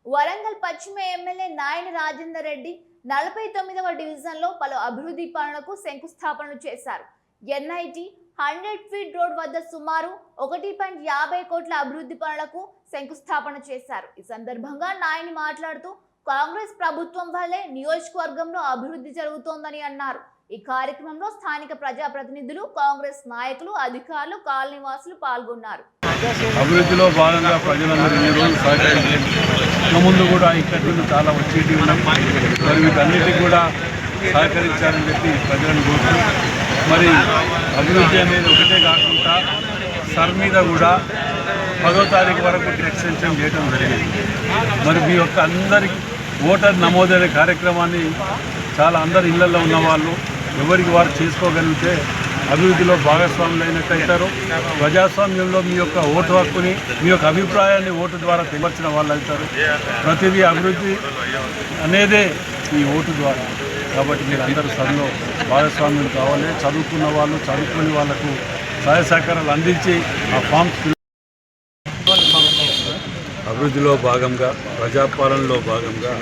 వరంగల్ పశ్చిమ ఎమ్మెల్యే నాయని రాజేందర్ రెడ్డి 49వ డివిజన్లో పలు అభివృద్ధి పనులకు శంకుస్థాపనలు చేశారు. ఎన్ఐటి 100 ఫీట్ రోడ్ వద్ద సుమారు 1.50 కోట్ల అభివృద్ధి పనులకు శంకుస్థాపన చేశారు. ఈ సందర్భంగా నాయని మాట్లాడుతూ కాంగ్రెస్ ప్రభుత్వం వల్లే నియోజకవర్గంలో అభివృద్ధి జరుగుతోందని అన్నారు. ఈ కార్యక్రమంలో స్థానిక ప్రజాప్రతినిధులు, కాంగ్రెస్ నాయకులు, అధికారులు, కాలనీవాసులు పాల్గొన్నారు. అభివృద్ధిలో భాగంగా ప్రజలందరూ ఈ రోజు సహకరించారు. ముందు కూడా ఇక్కడ చాలా వచ్చేటివి ఉన్నాయి. మరి వీటన్నిటికీ కూడా సహకరించాలని చెప్పి ప్రజలను కోరుతున్నారు. మరి అభివృద్ధి అనేది ఒకటే కాకుండా సర్ మీద కూడా 10వ తారీఖు వరకు ఎక్స్టెన్షన్ చేయడం జరిగింది. మరి మీ యొక్క అందరికి ఓటర్ నమోదైన కార్యక్రమాన్ని చాలా అందరు ఇళ్లలో ఉన్నవాళ్ళు ఎవరికి వారు చేసుకోగలిగితే అభివృద్ధిలో భాగస్వాములు అయినట్టు అవుతారు. ప్రజాస్వామ్యంలో మీ యొక్క ఓటు హక్కుని, మీ యొక్క అభిప్రాయాన్ని ఓటు ద్వారా తెలిసిన వాళ్ళు అవుతారు. ప్రతిదీ అభివృద్ధి అనేదే ఈ ఓటు ద్వారా. కాబట్టి మీరు అందరూ సభలో భాగస్వామ్యం కావాలి. చదువుకున్న వాళ్ళు, చదువుకుని వాళ్ళకు సహాయ సహకారాలు అందించి ఆ ఫామ్స్ అభివృద్ధిలో భాగంగా, ప్రజాపాలనలో భాగంగా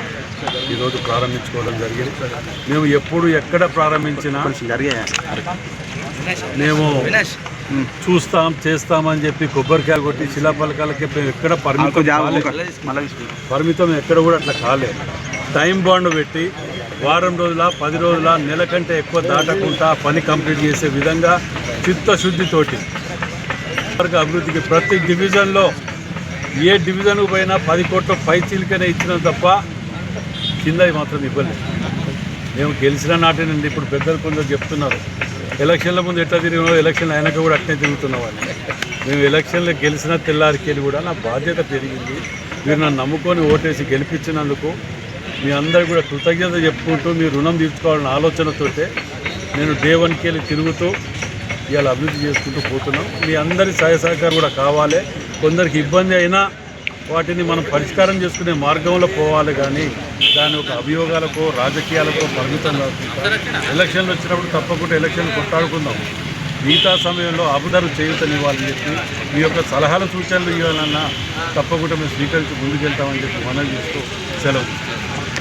ఈరోజు ప్రారంభించుకోవడం జరిగింది. మేము ఎప్పుడు ఎక్కడ ప్రారంభించినా మేము చూస్తాం, చేస్తామని చెప్పి కొబ్బరికాయలు కొట్టి శిలాఫలకాలకి ఎక్కడ పరిమితం ఎక్కడ కూడా అట్లా కాలేదు. టైం బాండ్ పెట్టి వారం రోజుల, 10 రోజుల, నెల కంటే ఎక్కువ దాటకుండా పని కంప్లీట్ చేసే విధంగా చిత్తశుద్ధితోటి అభివృద్ధికి ప్రతి డివిజన్లో ఏ డివిజన్కు పోయినా 10 కోట్ల పైచీలకనే ఇచ్చినాం తప్ప కింద మాత్రం ఇవ్వలేదు. మేము గెలిచిన నాటి నుండి ఇప్పుడు పెద్దలు కొందరు చెప్తున్నారు ఎలక్షన్ల ముందు ఎట్లా తిరిగినో ఎలక్షన్లు అయినాక కూడా అట్నే తిరుగుతున్నామని. మేము ఎలక్షన్లో గెలిచిన తెల్లారికెళ్ళి కూడా నా బాధ్యత పెరిగింది. మీరు నన్ను నమ్ముకొని ఓటేసి గెలిపించినందుకు మీ అందరు కూడా కృతజ్ఞత చెప్పుకుంటూ మీ రుణం తీర్చుకోవాలన్న ఆలోచనతోటే నేను డే 1కి వెళ్ళి తిరుగుతూ ఇవాళ అభివృద్ధి చేసుకుంటూ పోతున్నాం. మీ అందరి సహాయ సహకారం కూడా కావాలి. కొందరికి ఇబ్బంది అయినా వాటిని మనం పరిష్కారం చేసుకునే మార్గంలో పోవాలి, కానీ దాని ఒక అభియోగాలకో రాజకీయాలకో పరిమితం కాకుండా ఎలక్షన్లు వచ్చినప్పుడు తప్పకుండా ఎలక్షన్లు కొట్టాడుకుందాం. మిగతా సమయంలో అభివృద్ధి చేయుతనివ్వాలని చెప్పి మీ యొక్క సలహాలు, సూచనలు ఇవ్వాలన్నా తప్పకుండా మేము స్వీకరించి ముందుకెళ్తామని చెప్పి మనం చేస్తూ సెలవు.